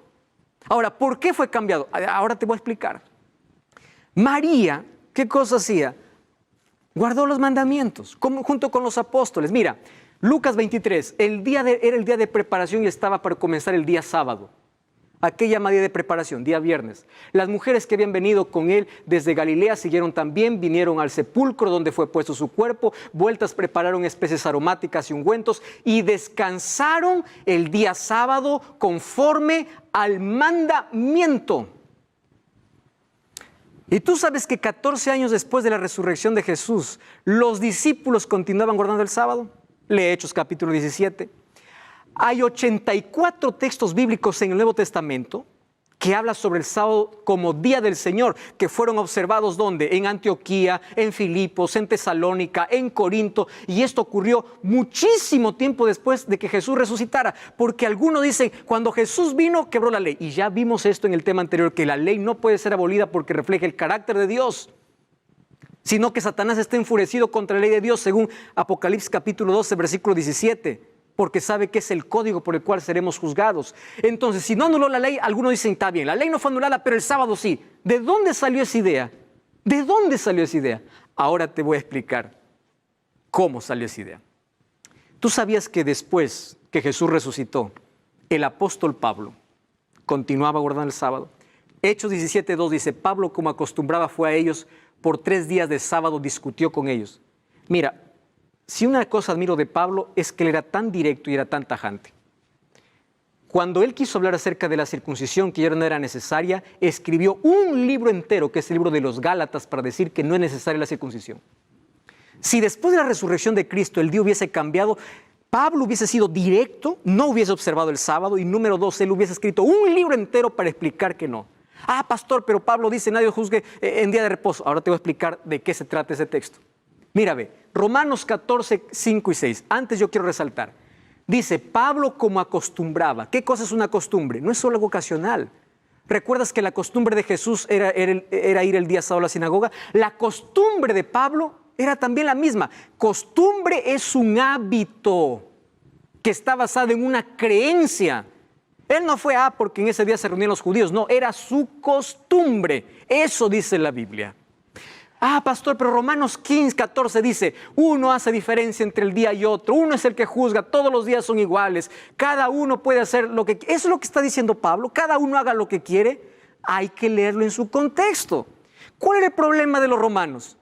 Ahora, ¿por qué fue cambiado? Ahora te voy a explicar. María, ¿qué cosa hacía? Guardó los mandamientos, junto con los apóstoles. Mira, Lucas 23, era el día de preparación y estaba para comenzar el día sábado. Aquella llama día de preparación, día viernes. Las mujeres que habían venido con él desde Galilea siguieron también, vinieron al sepulcro donde fue puesto su cuerpo, vueltas prepararon especies aromáticas y ungüentos y descansaron el día sábado conforme al mandamiento. Y tú sabes que 14 años después de la resurrección de Jesús, los discípulos continuaban guardando el sábado. Lee Hechos capítulo 17. Hay 84 textos bíblicos en el Nuevo Testamento que hablan sobre el sábado como día del Señor, que fueron observados ¿dónde? En Antioquía, en Filipos, en Tesalónica, en Corinto, y esto ocurrió muchísimo tiempo después de que Jesús resucitara, porque algunos dicen, cuando Jesús vino, quebró la ley, y ya vimos esto en el tema anterior, que la ley no puede ser abolida porque refleja el carácter de Dios, sino que Satanás está enfurecido contra la ley de Dios, según Apocalipsis capítulo 12, versículo 17, porque sabe que es el código por el cual seremos juzgados. Entonces, si no anuló la ley, algunos dicen, está bien, la ley no fue anulada, pero el sábado sí. ¿De dónde salió esa idea? ¿De dónde salió esa idea? Ahora te voy a explicar cómo salió esa idea. ¿Tú sabías que después que Jesús resucitó, el apóstol Pablo continuaba guardando el sábado? Hechos 17:2 dice, Pablo, como acostumbraba, fue a ellos, por 3 días de sábado discutió con ellos. Mira, si una cosa admiro de Pablo es que él era tan directo y era tan tajante. Cuando él quiso hablar acerca de la circuncisión, que ya no era necesaria, escribió un libro entero, que es el libro de los Gálatas, para decir que no es necesaria la circuncisión. Si después de la resurrección de Cristo el día hubiese cambiado, Pablo hubiese sido directo, no hubiese observado el sábado, y número 2, él hubiese escrito un libro entero para explicar que no. Ah, pastor, pero Pablo dice, nadie juzgue en día de reposo. Ahora te voy a explicar de qué se trata ese texto. Mira, ve, Romanos 14, 5 y 6. Antes yo quiero resaltar. Dice, Pablo como acostumbraba. ¿Qué cosa es una costumbre? No es solo algo ocasional. ¿Recuerdas que la costumbre de Jesús era ir el día sábado a la sinagoga? La costumbre de Pablo era también la misma. Costumbre es un hábito que está basado en una creencia. Él no fue porque en ese día se reunían los judíos. No, era su costumbre. Eso dice la Biblia. Pastor, pero Romanos 15, 14 dice, uno hace diferencia entre el día y otro, uno es el que juzga, todos los días son iguales, cada uno puede hacer lo que quiere. Eso es lo que está diciendo Pablo, cada uno haga lo que quiere. Hay que leerlo en su contexto. ¿Cuál era el problema de los romanos?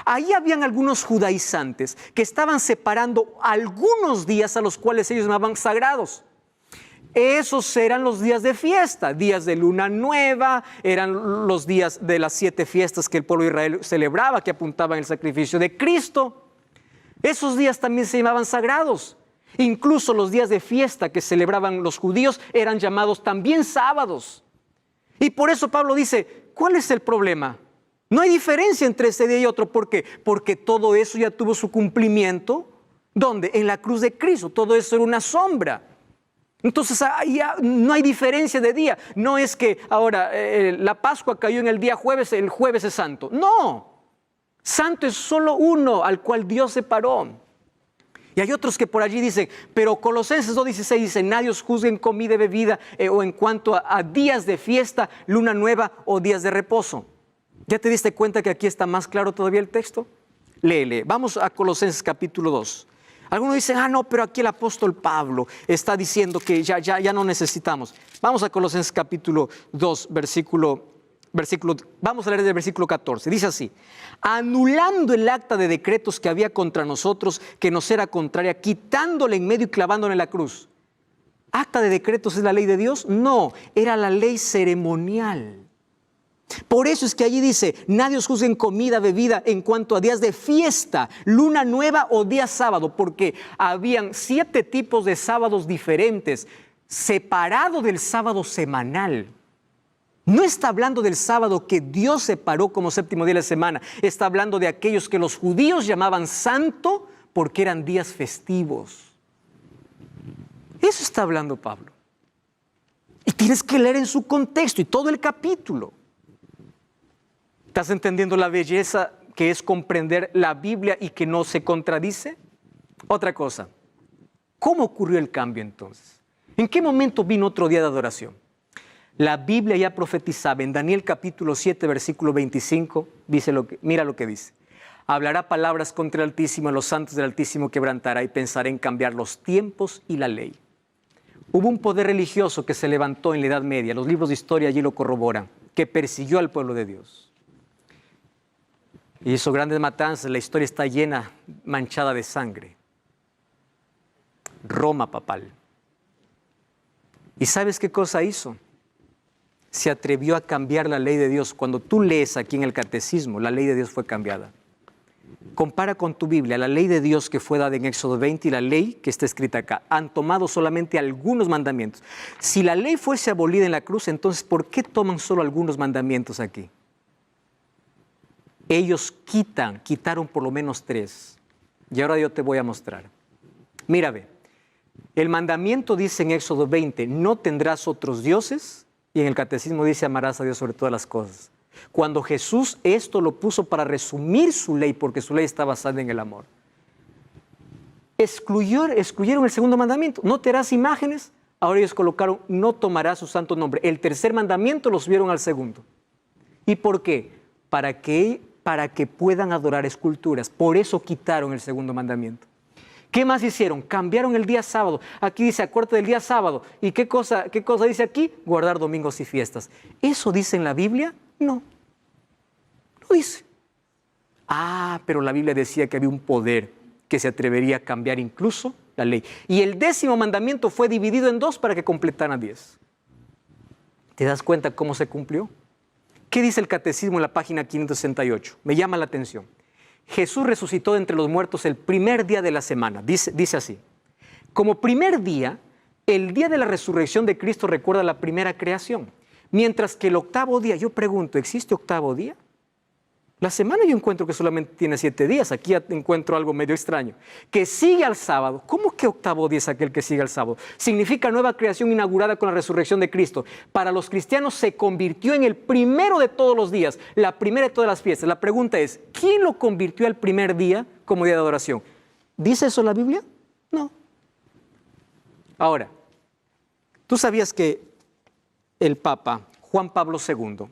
Ahí habían algunos judaizantes que estaban separando algunos días a los cuales ellos llamaban sagrados. Esos eran los días de fiesta, días de luna nueva, eran los días de las 7 fiestas que el pueblo de Israel celebraba, que apuntaban al sacrificio de Cristo. Esos días también se llamaban sagrados. Incluso los días de fiesta que celebraban los judíos eran llamados también sábados. Y por eso Pablo dice, ¿cuál es el problema? No hay diferencia entre ese día y otro. ¿Por qué? Porque todo eso ya tuvo su cumplimiento. ¿Dónde? En la cruz de Cristo. Todo eso era una sombra. Entonces no hay diferencia de día. No es que ahora la Pascua cayó en el día jueves, el jueves es santo. No, santo es solo uno al cual Dios separó. Y hay otros que por allí dicen, pero Colosenses 2:16 dice, nadie os juzgue en comida y bebida o en cuanto a días de fiesta, luna nueva o días de reposo. ¿Ya te diste cuenta que aquí está más claro todavía el texto? Léele, vamos a Colosenses capítulo 2. Algunos dicen, no, pero aquí el apóstol Pablo está diciendo que ya no necesitamos. Vamos a Colosenses capítulo 2, versículo, vamos a leer del versículo 14. Dice así, anulando el acta de decretos que había contra nosotros, que nos era contraria, quitándole en medio y clavándole en la cruz. ¿Acta de decretos es la ley de Dios? No, era la ley ceremonial. Por eso es que allí dice, nadie os juzgue en comida, bebida, en cuanto a días de fiesta, luna nueva o día sábado, porque habían 7 tipos de sábados diferentes, separado del sábado semanal. No está hablando del sábado que Dios separó como séptimo día de la semana, está hablando de aquellos que los judíos llamaban santo porque eran días festivos. Eso está hablando Pablo. Y tienes que leer en su contexto y todo el capítulo. ¿Estás entendiendo la belleza que es comprender la Biblia y que no se contradice? Otra cosa, ¿cómo ocurrió el cambio entonces? ¿En qué momento vino otro día de adoración? La Biblia ya profetizaba en Daniel capítulo 7, versículo 25, mira lo que dice. Hablará palabras contra el Altísimo, a los santos del Altísimo quebrantará y pensará en cambiar los tiempos y la ley. Hubo un poder religioso que se levantó en la Edad Media, los libros de historia allí lo corroboran, que persiguió al pueblo de Dios. Y hizo grandes matanzas, la historia está llena, manchada de sangre. Roma papal. ¿Y sabes qué cosa hizo? Se atrevió a cambiar la ley de Dios. Cuando tú lees aquí en el catecismo, la ley de Dios fue cambiada. Compara con tu Biblia, la ley de Dios que fue dada en Éxodo 20 y la ley que está escrita acá. Han tomado solamente algunos mandamientos. Si la ley fuese abolida en la cruz, entonces ¿por qué toman solo algunos mandamientos aquí? Ellos quitaron por lo menos 3. Y ahora yo te voy a mostrar. Mira, ve. El mandamiento dice en Éxodo 20, no tendrás otros dioses. Y en el catecismo dice, amarás a Dios sobre todas las cosas. Cuando Jesús esto lo puso para resumir su ley, porque su ley está basada en el amor. Excluyeron el segundo mandamiento. No te harás imágenes. Ahora ellos colocaron, no tomarás su santo nombre. El tercer mandamiento lo subieron al segundo. ¿Y por qué? Para que puedan adorar esculturas. Por eso quitaron el segundo mandamiento. ¿Qué más hicieron? Cambiaron el día sábado. Aquí dice, acuérdate del día sábado. ¿Y qué cosa dice aquí? Guardar domingos y fiestas. ¿Eso dice en la Biblia? No. No dice. Pero la Biblia decía que había un poder que se atrevería a cambiar incluso la ley. Y el 10º mandamiento fue dividido en 2 para que completaran 10. ¿Te das cuenta cómo se cumplió? ¿Qué dice el catecismo en la página 568? Me llama la atención. Jesús resucitó de entre los muertos el primer día de la semana. Dice así. Como primer día, el día de la resurrección de Cristo recuerda la primera creación. Mientras que el octavo día, yo pregunto, ¿existe octavo día? La semana yo encuentro que solamente tiene 7 días. Aquí ya encuentro algo medio extraño. Que sigue al sábado. ¿Cómo que octavo día es aquel que sigue al sábado? Significa nueva creación inaugurada con la resurrección de Cristo. Para los cristianos se convirtió en el primero de todos los días, la primera de todas las fiestas. La pregunta es, ¿quién lo convirtió al primer día como día de adoración? ¿Dice eso la Biblia? No. Ahora, ¿tú sabías que el Papa Juan Pablo II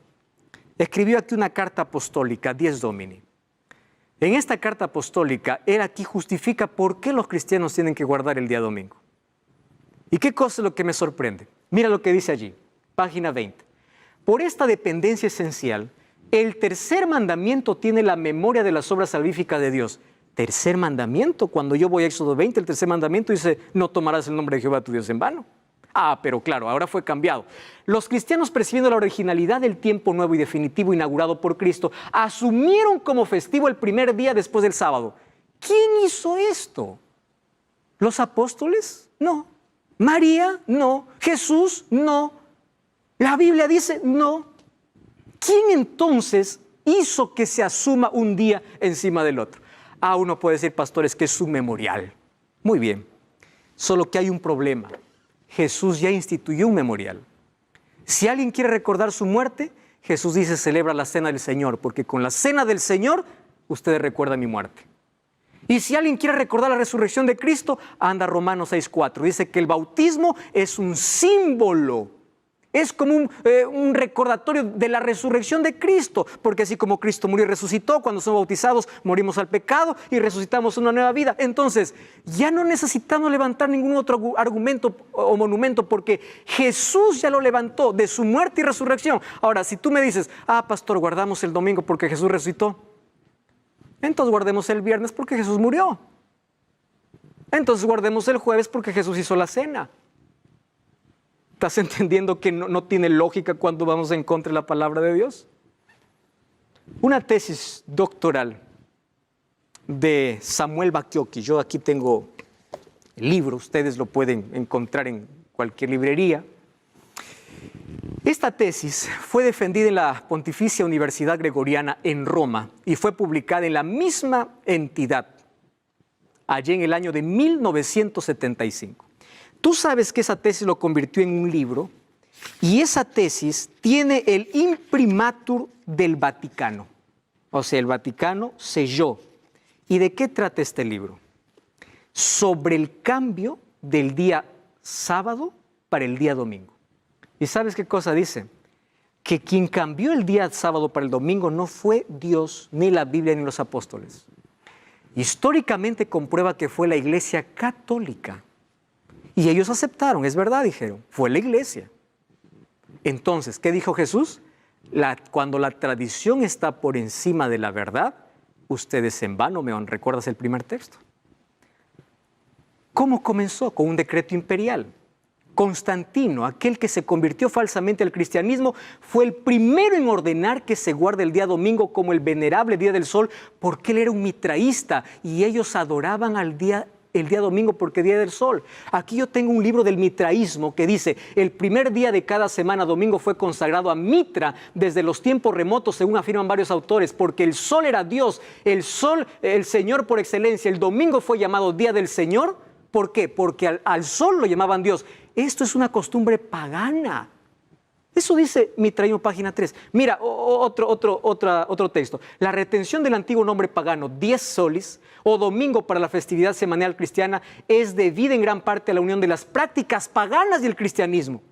escribió aquí una carta apostólica, Dies Domini? En esta carta apostólica, él aquí justifica por qué los cristianos tienen que guardar el día domingo. ¿Y qué cosa es lo que me sorprende? Mira lo que dice allí, página 20. Por esta dependencia esencial, el tercer mandamiento tiene la memoria de las obras salvíficas de Dios. Tercer mandamiento, cuando yo voy a Éxodo 20, el tercer mandamiento dice, no tomarás el nombre de Jehová tu Dios en vano. Ah, pero claro, ahora fue cambiado. Los cristianos, percibiendo la originalidad del tiempo nuevo y definitivo inaugurado por Cristo, asumieron como festivo el primer día después del sábado. ¿Quién hizo esto? ¿Los apóstoles? No. ¿María? No. ¿Jesús? No. ¿La Biblia dice? No. ¿Quién entonces hizo que se asuma un día encima del otro? Ah, uno puede decir, pastores, que es un memorial. Muy bien. Solo que hay un problema. Jesús ya instituyó un memorial. Si alguien quiere recordar su muerte, Jesús dice, celebra la cena del Señor, porque con la cena del Señor, ustedes recuerdan mi muerte. Y si alguien quiere recordar la resurrección de Cristo, anda Romanos 6:4. Dice que el bautismo es un símbolo. Es como un recordatorio de la resurrección de Cristo, porque así como Cristo murió y resucitó, cuando somos bautizados morimos al pecado y resucitamos una nueva vida. Entonces, ya no necesitamos levantar ningún otro argumento o monumento, porque Jesús ya lo levantó de su muerte y resurrección. Ahora, si tú me dices, pastor, guardamos el domingo porque Jesús resucitó, entonces guardemos el viernes porque Jesús murió. Entonces guardemos el jueves porque Jesús hizo la cena. ¿Estás entendiendo que no tiene lógica cuando vamos en contra de la palabra de Dios? Una tesis doctoral de Samuel Bacchiocchi. Yo aquí tengo el libro, ustedes lo pueden encontrar en cualquier librería. Esta tesis fue defendida en la Pontificia Universidad Gregoriana en Roma y fue publicada en la misma entidad, allí en el año de 1975. Tú sabes que esa tesis lo convirtió en un libro y esa tesis tiene el imprimatur del Vaticano. O sea, el Vaticano selló. ¿Y de qué trata este libro? Sobre el cambio del día sábado para el día domingo. ¿Y sabes qué cosa dice? Que quien cambió el día sábado para el domingo no fue Dios, ni la Biblia, ni los apóstoles. Históricamente comprueba que fue la Iglesia Católica. Y ellos aceptaron, es verdad, dijeron, fue la iglesia. Entonces, ¿qué dijo Jesús? Cuando la tradición está por encima de la verdad, ustedes en vano me honran. ¿Recuerdas el primer texto? ¿Cómo comenzó? Con un decreto imperial. Constantino, aquel que se convirtió falsamente al cristianismo, fue el primero en ordenar que se guarde el día domingo como el venerable día del sol, porque él era un mitraísta y ellos adoraban el día domingo porque día del sol. Aquí yo tengo un libro del mitraísmo que dice, el primer día de cada semana domingo fue consagrado a Mitra desde los tiempos remotos, según afirman varios autores, porque el sol era Dios, el sol, el Señor por excelencia. El domingo fue llamado día del Señor. ¿Por qué? Porque al sol lo llamaban Dios. Esto es una costumbre pagana. Eso dice Mitraísmo, página 3. Mira, otro texto. La retención del antiguo nombre pagano, dies solis, o domingo para la festividad semanal cristiana, es debida en gran parte a la unión de las prácticas paganas y el cristianismo.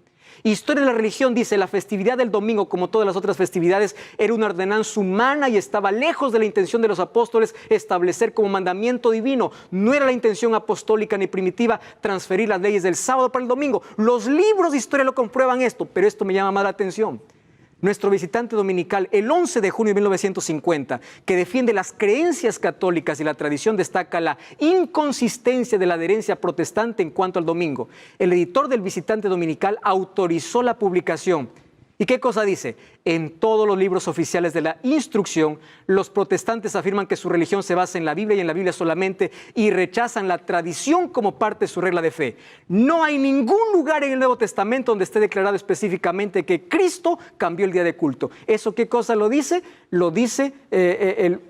Historia de la religión dice, la festividad del domingo, como todas las otras festividades, era una ordenanza humana y estaba lejos de la intención de los apóstoles establecer como mandamiento divino. No era la intención apostólica ni primitiva transferir las leyes del sábado para el domingo. Los libros de historia lo comprueban esto, pero esto me llama más la atención. Nuestro visitante dominical, el 11 de junio de 1950, que defiende las creencias católicas y la tradición, destaca la inconsistencia de la adherencia protestante en cuanto al domingo. El editor del visitante dominical autorizó la publicación. ¿Y qué cosa dice? En todos los libros oficiales de la instrucción, los protestantes afirman que su religión se basa en la Biblia y en la Biblia solamente y rechazan la tradición como parte de su regla de fe. No hay ningún lugar en el Nuevo Testamento donde esté declarado específicamente que Cristo cambió el día de culto. ¿Eso qué cosa lo dice? Lo dice el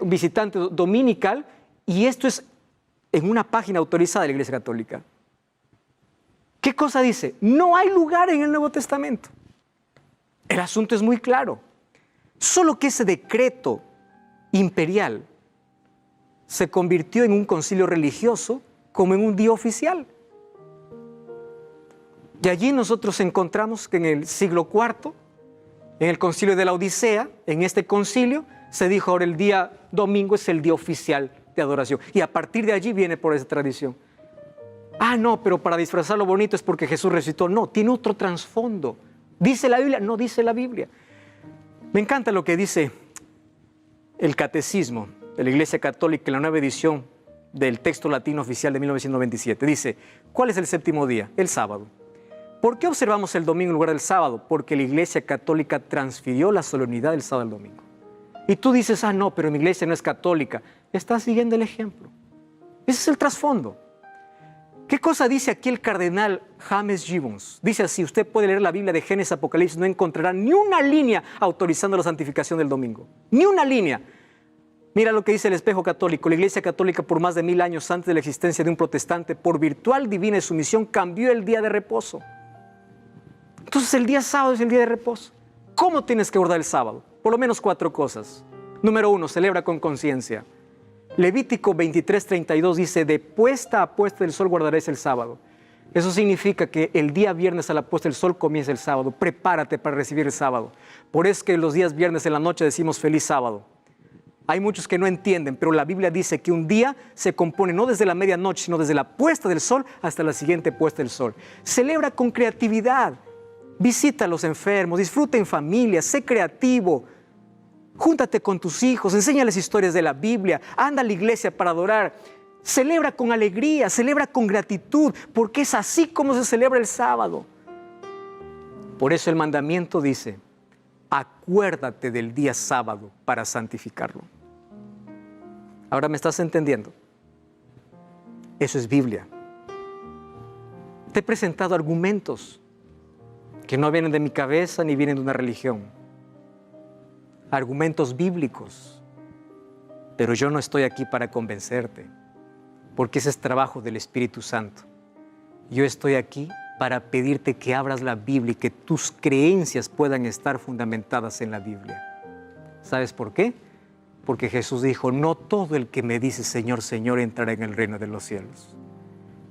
visitante dominical, y esto es en una página autorizada de la Iglesia Católica. ¿Qué cosa dice? No hay lugar en el Nuevo Testamento. El asunto es muy claro. Solo que ese decreto imperial se convirtió en un concilio religioso como en un día oficial. Y allí nosotros encontramos que en el siglo IV, en el concilio de la Odisea, en este concilio, se dijo ahora el día domingo es el día oficial de adoración. Y a partir de allí viene por esa tradición. Ah, no, pero para disfrazarlo bonito es porque Jesús resucitó. No, tiene otro trasfondo. ¿Dice la Biblia? No dice la Biblia. Me encanta lo que dice el Catecismo de la Iglesia Católica en la nueva edición del texto latino oficial de 1997. Dice, ¿cuál es el séptimo día? El sábado. ¿Por qué observamos el domingo en lugar del sábado? Porque la Iglesia Católica transfirió la solemnidad del sábado al domingo. Y tú dices, ah, no, pero mi iglesia no es católica. Estás siguiendo el ejemplo. Ese es el trasfondo. ¿Qué cosa dice aquí el cardenal James Gibbons? Dice así, usted puede leer la Biblia de Génesis, Apocalipsis, no encontrará ni una línea autorizando la santificación del domingo. Ni una línea. Mira lo que dice el Espejo Católico. La Iglesia Católica por más de 1000 años antes de la existencia de un protestante, por virtual divina y sumisión, cambió el día de reposo. Entonces el día sábado es el día de reposo. ¿Cómo tienes que guardar el sábado? Por lo menos 4 cosas. Número 1, celebra con conciencia. Levítico 23:32 dice, de puesta a puesta del sol guardaréis el sábado. Eso significa que el día viernes a la puesta del sol comienza el sábado. Prepárate para recibir el sábado. Por eso es que los días viernes en la noche decimos feliz sábado. Hay muchos que no entienden, pero la Biblia dice que un día se compone no desde la medianoche, sino desde la puesta del sol hasta la siguiente puesta del sol. Celebra con creatividad. Visita a los enfermos, disfruta en familia, sé creativo. Júntate con tus hijos, enséñales historias de la Biblia, anda a la iglesia para adorar. Celebra con alegría, celebra con gratitud, porque es así como se celebra el sábado. Por eso el mandamiento dice, acuérdate del día sábado para santificarlo. ¿Ahora me estás entendiendo? Eso es Biblia. Te he presentado argumentos que no vienen de mi cabeza ni vienen de una religión. Argumentos bíblicos, pero yo no estoy aquí para convencerte, porque ese es trabajo del Espíritu Santo. Yo estoy aquí para pedirte que abras la Biblia y que tus creencias puedan estar fundamentadas en la Biblia. ¿Sabes por qué? Porque Jesús dijo, no todo el que me dice Señor, Señor entrará en el reino de los cielos.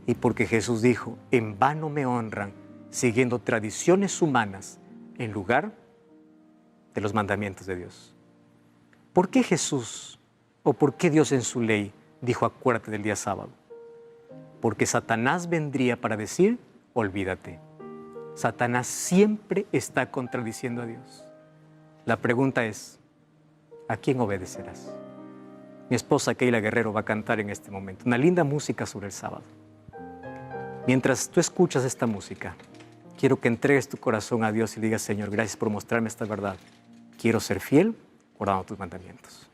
Y porque Jesús dijo, en vano me honran siguiendo tradiciones humanas en lugar de los mandamientos de Dios. ¿Por qué Jesús o por qué Dios en su ley dijo acuérdate del día sábado? Porque Satanás vendría para decir olvídate. Satanás siempre está contradiciendo a Dios. La pregunta es, ¿a quién obedecerás? Mi esposa Keila Guerrero va a cantar en este momento una linda música sobre el sábado. Mientras tú escuchas esta música, quiero que entregues tu corazón a Dios y digas, Señor, gracias por mostrarme esta verdad. Quiero ser fiel guardando tus mandamientos.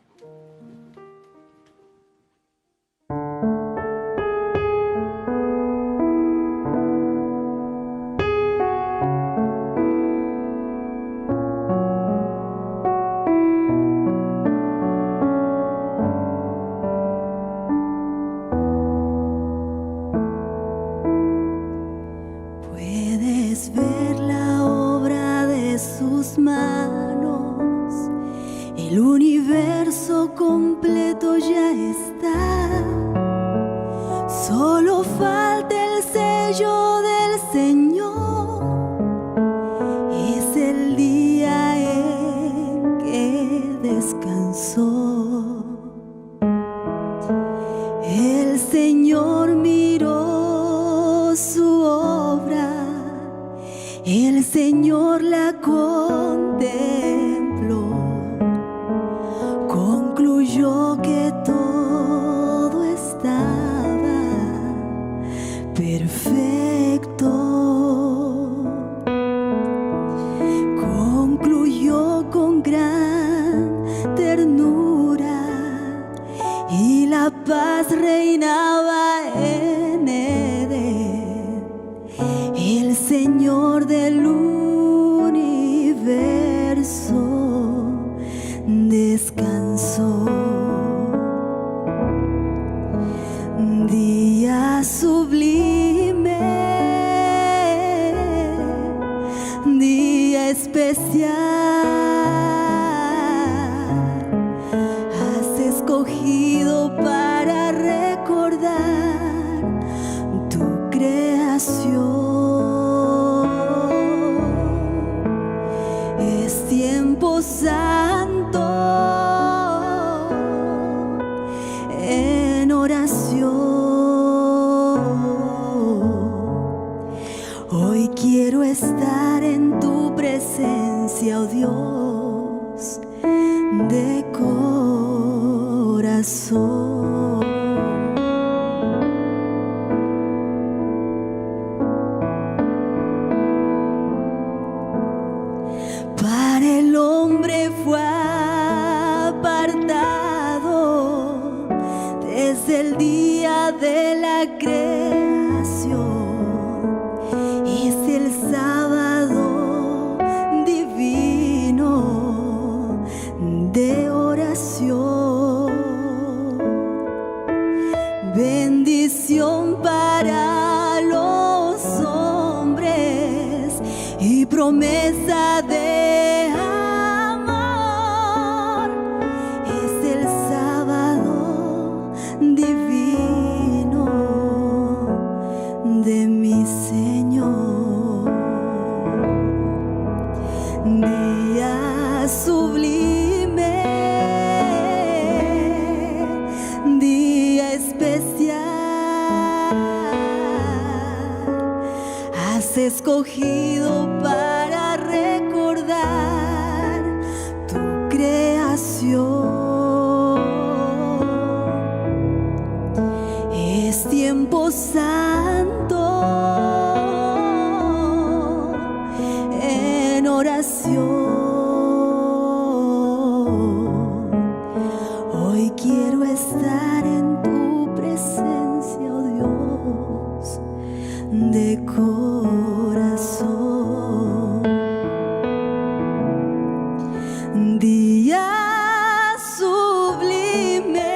Puedes ver la obra de sus manos, el universo completo ya está, solo falta el sello del Señor, es el día en que descansó. El Señor miró su obra, el Señor la contempló, concluyó que todo estaba perfecto. especial. Has escogido para recordar tu creación. Es tiempo santo en oración. Hoy quiero estar en tu presencia, oh Dios, de corazón. Para el hombre fue apartado desde el día de la creación. Es el sábado divino de oración. Bendición para los hombres y promesa de amor. Es el sábado divino de mi Señor. Día sublime, día especial. Has escogido para recordar tu creación. Es tiempo santo en oración. Hoy quiero estar en tu presencia, oh Dios, de corazón. Día sublime,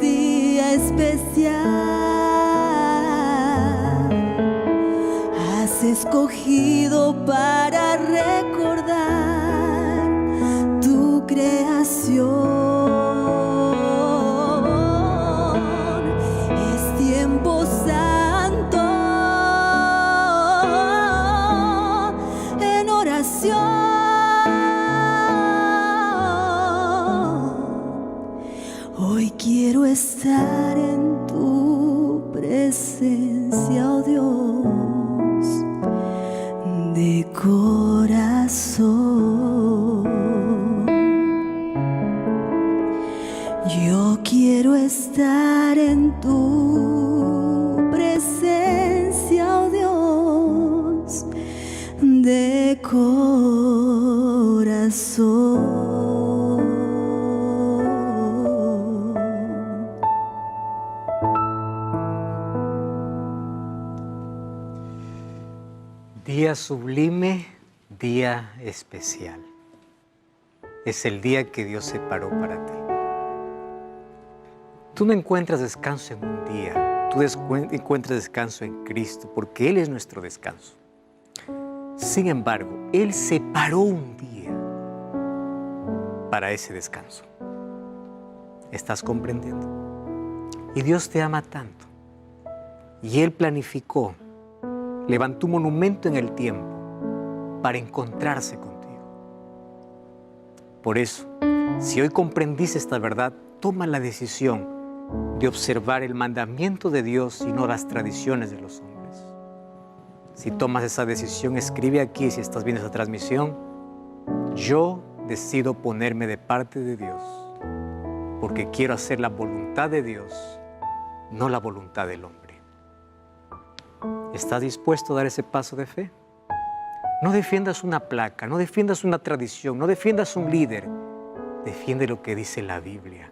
día especial. Has escogido para recordar tu creación. Es tiempo santo en oración. Hoy quiero estar en tu presencia, oh Dios, de corazón. Yo quiero estar en tu presencia, oh Dios, de corazón. Día sublime, día especial. Es el día que Dios separó para ti. Tú no encuentras descanso en un día, tú encuentras descanso en Cristo, porque Él es nuestro descanso. Sin embargo, Él separó un día para ese descanso. ¿Estás comprendiendo? Y Dios te ama tanto. Y Él planificó, levantó un monumento en el tiempo para encontrarse contigo. Por eso, si hoy comprendiste esta verdad, toma la decisión de observar el mandamiento de Dios y no las tradiciones de los hombres. Si tomas esa decisión, escribe aquí, si estás viendo esta transmisión: yo decido ponerme de parte de Dios, porque quiero hacer la voluntad de Dios, no la voluntad del hombre. ¿Estás dispuesto a dar ese paso de fe? No defiendas una placa, no defiendas una tradición, no defiendas un líder. Defiende lo que dice la Biblia.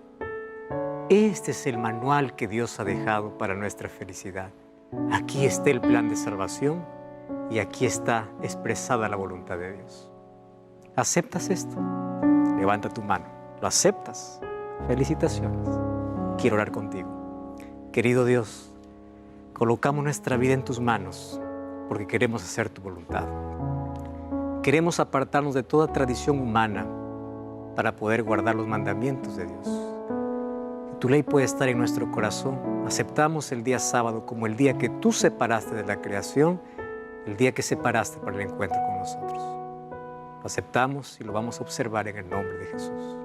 Este es el manual que Dios ha dejado para nuestra felicidad. Aquí está el plan de salvación y aquí está expresada la voluntad de Dios. ¿Aceptas esto? Levanta tu mano. ¿Lo aceptas? Felicitaciones. Quiero orar contigo. Querido Dios, colocamos nuestra vida en tus manos porque queremos hacer tu voluntad. Queremos apartarnos de toda tradición humana para poder guardar los mandamientos de Dios. Tu ley puede estar en nuestro corazón. Aceptamos el día sábado como el día que tú separaste de la creación, el día que separaste para el encuentro con nosotros. Lo aceptamos y lo vamos a observar en el nombre de Jesús.